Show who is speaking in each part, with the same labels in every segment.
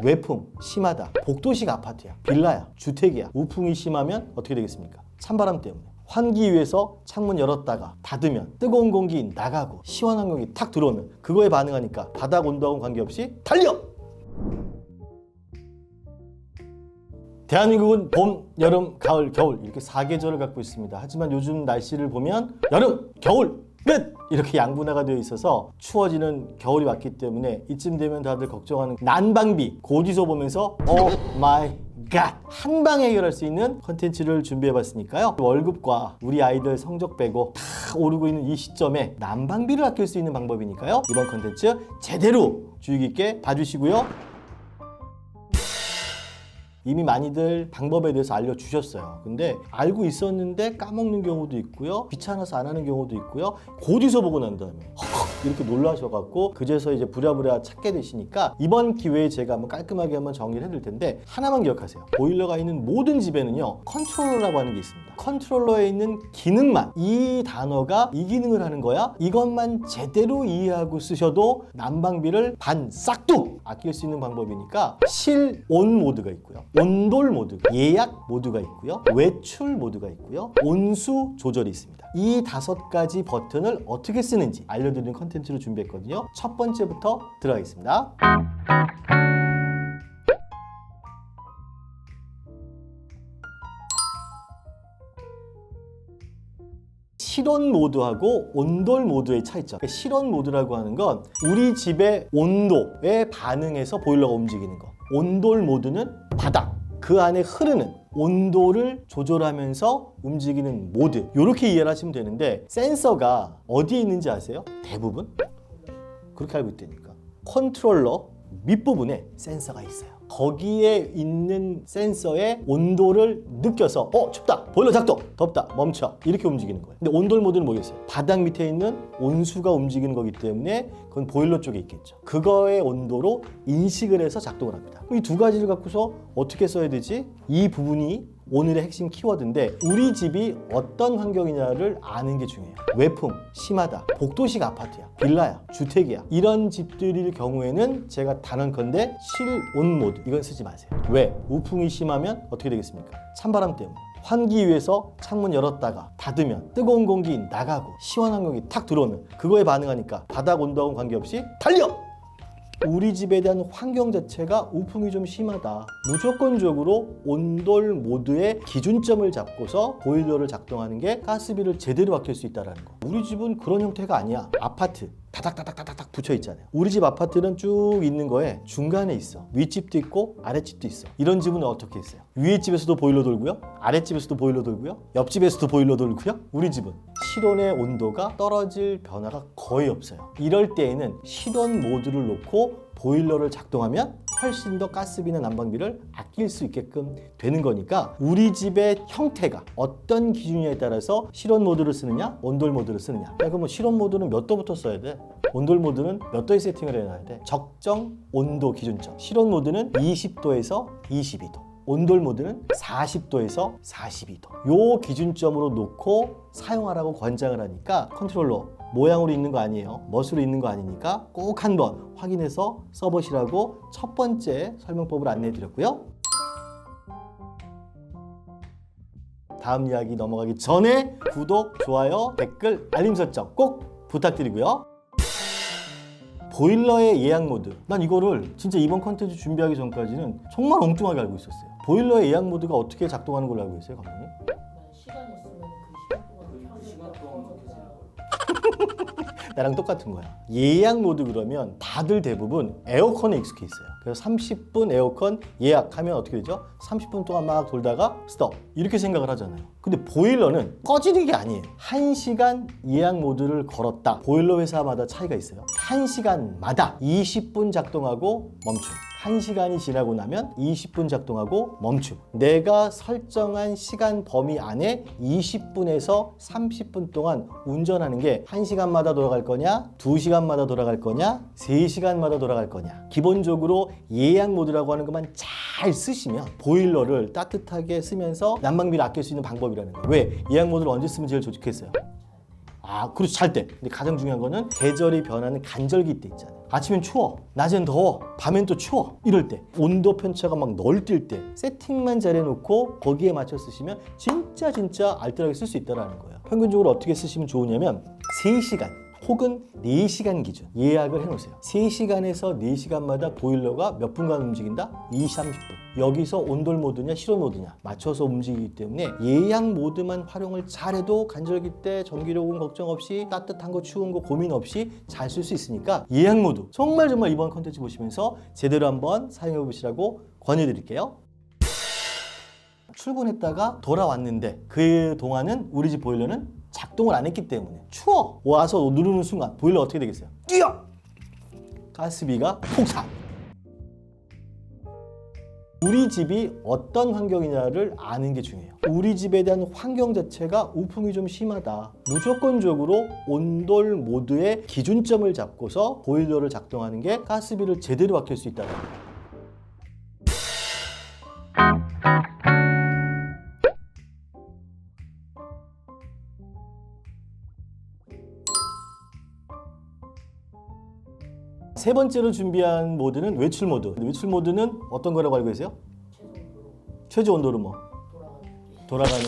Speaker 1: 외풍 심하다. 복도식 아파트야, 빌라야, 주택이야. 우풍이 심하면 어떻게 되겠습니까? 찬바람 때문에 환기 위해서 창문 열었다가 닫으면 뜨거운 공기 나가고 시원한 공기 탁 들어오면 그거에 반응하니까 바닥 온도하고는 관계없이 달려! 대한민국은 봄, 여름, 가을, 겨울 이렇게 4계절을 갖고 있습니다. 하지만 요즘 날씨를 보면 여름, 겨울, 끝! 이렇게 양분화가 되어 있어서 추워지는 겨울이 왔기 때문에 이쯤 되면 다들 걱정하는 난방비 고지서 보면서 오 마이 갓! 한방 해결할 수 있는 컨텐츠를 준비해봤으니까요. 월급과 우리 아이들 성적 빼고 다 오르고 있는 이 시점에 난방비를 아낄 수 있는 방법이니까요. 이번 컨텐츠 제대로 주의 깊게 봐주시고요. 이미 많이들 방법에 대해서 알려주셨어요. 근데 알고 있었는데 까먹는 경우도 있고요. 귀찮아서 안 하는 경우도 있고요. 고지서 보고 난 다음에 이렇게 놀라셔갖고 그제서 이제 부랴부랴 찾게 되시니까 이번 기회에 제가 한번 깔끔하게 한번 정리를 해드릴 텐데 하나만 기억하세요. 보일러가 있는 모든 집에는요 컨트롤러라고 하는 게 있습니다. 컨트롤러에 있는 기능만, 이 단어가 이 기능을 하는 거야, 이것만 제대로 이해하고 쓰셔도 난방비를 반 싹둑 아낄 수 있는 방법이니까 실온 모드가 있고요, 온돌 모드가, 예약 모드가 있고요, 외출 모드가 있고요, 온수 조절이 있습니다. 이 5가지 버튼을 어떻게 쓰는지 알려드리는 컨텐츠를 준비했거든요. 첫 번째부터 들어가겠습니다. 실온 모드하고 온돌 모드의 차이점. 실온 모드라고 하는 건 우리 집의 온도에 반응해서 보일러가 움직이는 거. 온돌 모드는 바닥, 그 안에 흐르는 온도를 조절하면서 움직이는 모드, 이렇게 이해를 하시면 되는데 센서가 어디에 있는지 아세요? 대부분 그렇게 알고 있다니까. 컨트롤러 밑부분에 센서가 있어요. 거기에 있는 센서의 온도를 느껴서 춥다, 보일러 작동, 덥다, 멈춰, 이렇게 움직이는 거예요. 근데 온돌 모드는 뭐겠어요? 바닥 밑에 있는 온수가 움직이는 거기 때문에 그건 보일러 쪽에 있겠죠. 그거의 온도로 인식을 해서 작동을 합니다. 이 2가지를 갖고서 어떻게 써야 되지? 이 부분이 오늘의 핵심 키워드인데 우리 집이 어떤 환경이냐를 아는 게 중요해요. 외풍 심하다, 복도식 아파트야, 빌라야, 주택이야, 이런 집들일 경우에는 제가 단언컨대 실온 모드 이건 쓰지 마세요. 왜? 우풍이 심하면 어떻게 되겠습니까? 찬바람 때문에 환기 위해서 창문 열었다가 닫으면 뜨거운 공기 나가고 시원한 공기 탁 들어오면 그거에 반응하니까 바닥 온도하고는 관계없이 달려! 우리 집에 대한 환경 자체가 우풍이 좀 심하다. 무조건적으로 온돌 모드의 기준점을 잡고서 보일러를 작동하는 게 가스비를 제대로 아낄 수 있다는 거. 우리 집은 그런 형태가 아니야. 아파트 다닥다닥다닥 붙여 있잖아요. 우리 집 아파트는 쭉 있는 거에 중간에 있어. 윗집도 있고 아랫집도 있어. 이런 집은 어떻게 있어요? 위에 집에서도 보일러 돌고요, 아랫집에서도 보일러 돌고요, 옆집에서도 보일러 돌고요. 우리 집은 실온의 온도가 떨어질 변화가 거의 없어요. 이럴 때에는 실온 모드를 놓고 보일러를 작동하면 훨씬 더 가스비나 난방비를 아낄 수 있게끔 되는 거니까 우리 집의 형태가 어떤 기준이냐에 따라서 실온 모드를 쓰느냐 온돌 모드를 쓰느냐. 그러면 실온 모드는 몇 도부터 써야 돼? 온돌 모드는 몇 도에 세팅을 해놔야 돼? 적정 온도 기준점. 실온 모드는 20도에서 22도, 온돌 모드는 40도에서 42도, 요 기준점으로 놓고 사용하라고 권장을 하니까 컨트롤러 모양으로 있는 거 아니에요. 멋으로 있는 거 아니니까 꼭 한번 확인해서 써보시라고 첫 번째 설명법을 안내해 드렸고요. 다음 이야기 넘어가기 전에 구독, 좋아요, 댓글, 알림 설정 꼭 부탁드리고요. 보일러의 예약 모드, 난 이거를 진짜 이번 컨텐츠 준비하기 전까지는 정말 엉뚱하게 알고 있었어요. 보일러의 예약 모드가 어떻게 작동하는 걸로 알고 있어요, 감독님?
Speaker 2: 시간이 있으면 그 시간 동안
Speaker 1: 나랑 똑같은 거야. 예약 모드 그러면 다들 대부분 에어컨에 익숙해 있어요. 그래서 30분 에어컨 예약하면 어떻게 되죠? 30분 동안 막 돌다가 스톱, 이렇게 생각을 하잖아요. 근데 보일러는 꺼지는 게 아니에요. 1시간 예약 모드를 걸었다. 보일러 회사마다 차이가 있어요. 1시간마다 20분 작동하고 멈춤, 1시간이 지나고 나면 20분 작동하고 멈춤. 내가 설정한 시간 범위 안에 20분에서 30분 동안 운전하는 게 1시간마다 돌아갈 거냐, 2시간마다 돌아갈 거냐, 3시간마다 돌아갈 거냐. 기본적으로 예약 모드라고 하는 것만 잘 쓰시면 보일러를 따뜻하게 쓰면서 난방비를 아낄 수 있는 방법이라는 거예요. 왜? 예약 모드를 언제 쓰면 제일 좋겠어요? 그렇죠. 잘 때. 근데 가장 중요한 거는 계절이 변하는 간절기 때 있잖아요. 아침엔 추워, 낮엔 더워, 밤엔 또 추워. 이럴 때 온도 편차가 막 널뛸 때 세팅만 잘해놓고 거기에 맞춰 쓰시면 진짜 알뜰하게 쓸 수 있다는 거예요. 평균적으로 어떻게 쓰시면 좋으냐면 3시간 혹은 4시간 기준 예약을 해놓으세요. 3시간에서 4시간마다 보일러가 몇 분간 움직인다? 20, 30분. 여기서 온돌 모드냐 실온 모드냐 맞춰서 움직이기 때문에 예약 모드만 활용을 잘해도 간절기 때 전기료금 걱정 없이 따뜻한 거 추운 거 고민 없이 잘 쓸 수 있으니까 예약 모드 정말 이번 컨텐츠 보시면서 제대로 한번 사용해 보시라고 권유드릴게요. 출근했다가 돌아왔는데 그 동안은 우리 집 보일러는 작동을 안 했기 때문에 추워 와서 누르는 순간 보일러 어떻게 되겠어요? 뛰어! 가스비가 폭삭! 우리 집이 어떤 환경이냐를 아는 게 중요해요. 우리 집에 대한 환경 자체가 우풍이 좀 심하다. 무조건적으로 온돌 모드의 기준점을 잡고서 보일러를 작동하는 게 가스비를 제대로 아낄 수 있다는 거예요. 세 번째로 준비한 모드는 외출 모드. 외출 모드는 어떤 거라고 알고 계세요? 최저 온도로 돌아가는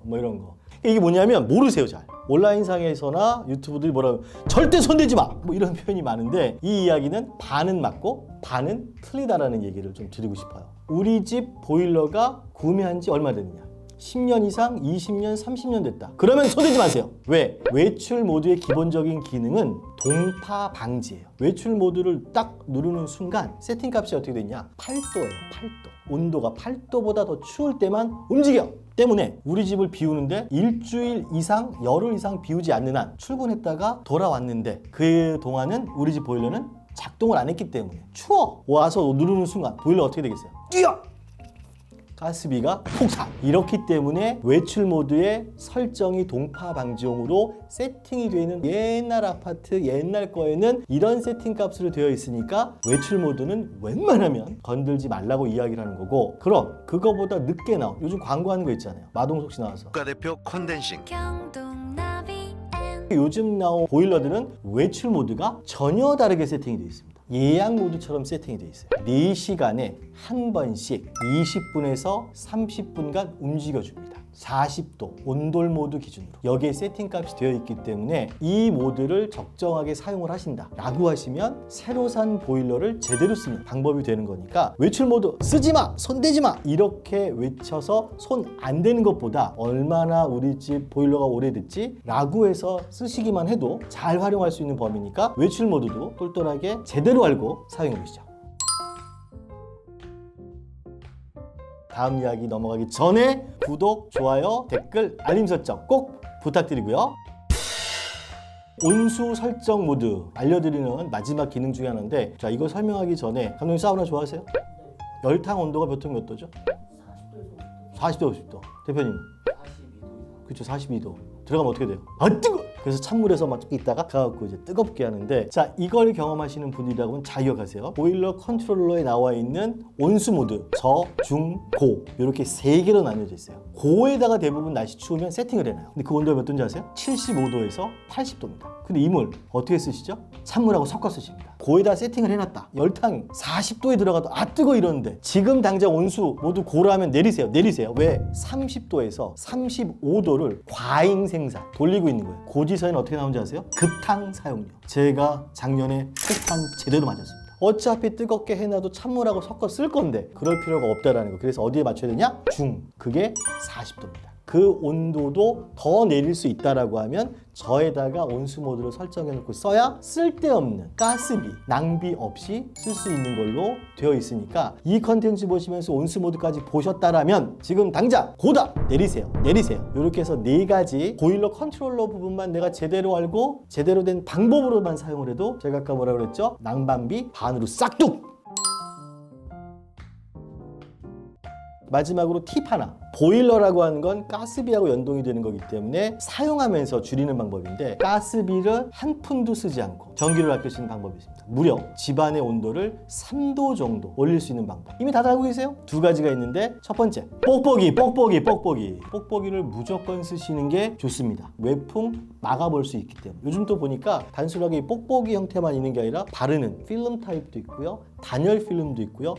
Speaker 1: 뭐 이런 거. 이게 뭐냐면 모르세요 잘. 온라인상에서나 유튜브들이 뭐라고 절대 손대지 마! 뭐 이런 표현이 많은데 이 이야기는 반은 맞고 반은 틀리다라는 얘기를 좀 드리고 싶어요. 우리 집 보일러가 구매한 지 얼마 됐느냐? 10년 이상, 20년, 30년 됐다. 그러면 손대지 마세요. 왜? 외출 모드의 기본적인 기능은 동파 방지예요. 외출 모드를 딱 누르는 순간 세팅값이 어떻게 되냐? 8도예요. 8도. 온도가 8도보다 더 추울 때만 움직여. 때문에 우리 집을 비우는데 일주일 이상, 열흘 이상 비우지 않는 한 출근했다가 돌아왔는데 그 동안은 우리 집 보일러는 작동을 안 했기 때문에 추워. 와서 누르는 순간 보일러 어떻게 되겠어요? 뛰어! 가스비가 폭삭! 이렇기 때문에 외출 모드의 설정이 동파 방지용으로 세팅이 되어 있는 옛날 아파트 옛날 거에는 이런 세팅 값으로 되어 있으니까 외출 모드는 웬만하면 건들지 말라고 이야기를 하는 거고, 그럼 그거보다 늦게 나온 요즘 광고하는 거 있잖아요. 마동석 씨 나와서
Speaker 3: 국가대표 컨덴싱
Speaker 1: 요즘 나온 보일러들은 외출 모드가 전혀 다르게 세팅이 되어 있습니다. 예약 모드처럼 세팅이 되어 있어요. 4시간에 한 번씩 20분에서 30분간 움직여줍니다. 40도 온돌 모드 기준으로 여기에 세팅 값이 되어 있기 때문에 이 모드를 적정하게 사용을 하신다 라고 하시면 새로 산 보일러를 제대로 쓰는 방법이 되는 거니까 외출 모드 쓰지 마! 손대지 마! 이렇게 외쳐서 손 안 대는 것보다 얼마나 우리 집 보일러가 오래됐지? 라고 해서 쓰시기만 해도 잘 활용할 수 있는 범위니까 외출 모드도 똘똘하게 제대로 알고 사용해 보시죠. 다음 이야기 넘어가기 전에 구독, 좋아요, 댓글, 알림 설정 꼭 부탁드리고요. 온수 설정 모드 알려드리는 마지막 기능 중에 하나인데, 자 이거 설명하기 전에 감독님 사우나 좋아하세요? 열탕 온도가 보통 몇 도죠? 40도, 50도. 대표님?
Speaker 2: 42도.
Speaker 1: 그렇죠, 42도. 들어가면 어떻게 돼요? 뜨거! 그래서 찬물에서 막 있다가 가갖고 이제 뜨겁게 하는데, 자 이걸 경험하시는 분이라고는 잘 기억하세요. 보일러 컨트롤러에 나와 있는 온수 모드 저, 중, 고 이렇게 3개로 나뉘어져 있어요. 고에다가 대부분 날씨 추우면 세팅을 해놔요. 근데 그 온도가 몇 도인지 아세요? 75도에서 80도입니다. 근데 이 물 어떻게 쓰시죠? 찬물하고 섞어 쓰십니다. 고에다 세팅을 해놨다. 열탕 40도에 들어가도 뜨거 이러는데 지금 당장 온수 모두 고로 하면 내리세요. 왜? 30도에서 35도를 과잉 생산 돌리고 있는 거예요. 고지서에는 어떻게 나오는지 아세요? 급탕 사용료. 제가 작년에 폭탄 제대로 맞았습니다. 어차피 뜨겁게 해놔도 찬물하고 섞어 쓸 건데 그럴 필요가 없다라는 거. 그래서 어디에 맞춰야 되냐? 중. 그게 40도입니다. 그 온도도 더 내릴 수 있다라고 하면 저에다가 온수 모드를 설정해 놓고 써야 쓸데없는 가스비, 낭비 없이 쓸 수 있는 걸로 되어 있으니까 이 컨텐츠 보시면서 온수 모드까지 보셨다라면 지금 당장 고다! 내리세요. 이렇게 해서 4가지 보일러 컨트롤러 부분만 내가 제대로 알고 제대로 된 방법으로만 사용을 해도 제가 아까 뭐라고 그랬죠? 난방비 반으로 싹둑! 마지막으로 팁 하나. 보일러라고 하는 건 가스비하고 연동이 되는 거기 때문에 사용하면서 줄이는 방법인데 가스비를 한 푼도 쓰지 않고 전기를 아낄 수 있는 방법이 있습니다. 무려 집안의 온도를 3도 정도 올릴 수 있는 방법. 이미 다들 알고 계세요? 두 가지가 있는데 첫 번째, 뽁뽁이를 무조건 쓰시는 게 좋습니다. 외풍 막아볼 수 있기 때문에. 요즘 또 보니까 단순하게 뽁뽁이 형태만 있는 게 아니라 바르는 필름 타입도 있고요, 단열 필름도 있고요,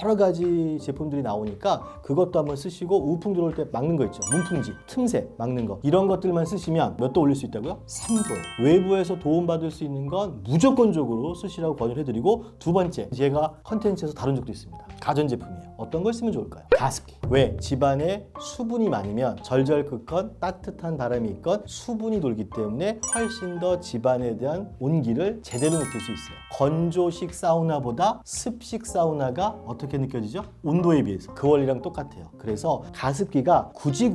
Speaker 1: 여러 가지 제품들이 나오니까 그것도 한번 쓰시고 우풍 들어올 때 막는 거 있죠, 문풍지, 틈새 막는 거, 이런 것들만 쓰시면 몇 도 올릴 수 있다고요? 3도. 외부에서 도움받을 수 있는 건 무조건적으로 쓰시라고 권유를 해드리고, 두 번째, 제가 컨텐츠에서 다룬 적도 있습니다. 가전제품이에요. 어떤 걸 쓰면 좋을까요? 가습기. 왜? 집안에 수분이 많으면 절절 끓건 따뜻한 바람이 있건 수분이 돌기 때문에 훨씬 더 집안에 대한 온기를 제대로 느낄 수 있어요. 건조식 사우나보다 습식 사우나가 어떻게 느껴지죠? 온도에 비해서 그 원리랑 똑같아요. 그래서 가습기가 굳이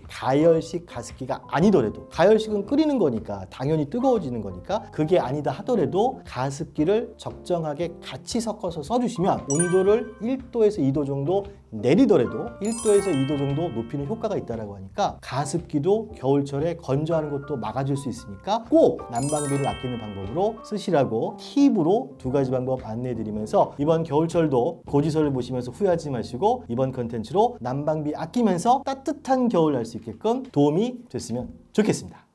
Speaker 1: 가열식 가습기가 아니더라도, 가열식은 끓이는 거니까 당연히 뜨거워지는 거니까 그게 아니다 하더라도 가습기를 적정하게 같이 섞어서 써주시면 온도를 1도에서 2도 정도 내리더라도 1도에서 2도 정도 높이는 효과가 있다고 하니까 가습기도 겨울철에 건조하는 것도 막아줄 수 있으니까 꼭 난방비를 아끼는 방법으로 쓰시라고 팁으로 두 가지 방법 안내해드리면서 이번 겨울철도 고지서를 보시면서 후회하지 마시고 이번 컨텐츠로 난방비 아끼면서 따뜻한 겨울 날 수 있게끔 도움이 됐으면 좋겠습니다.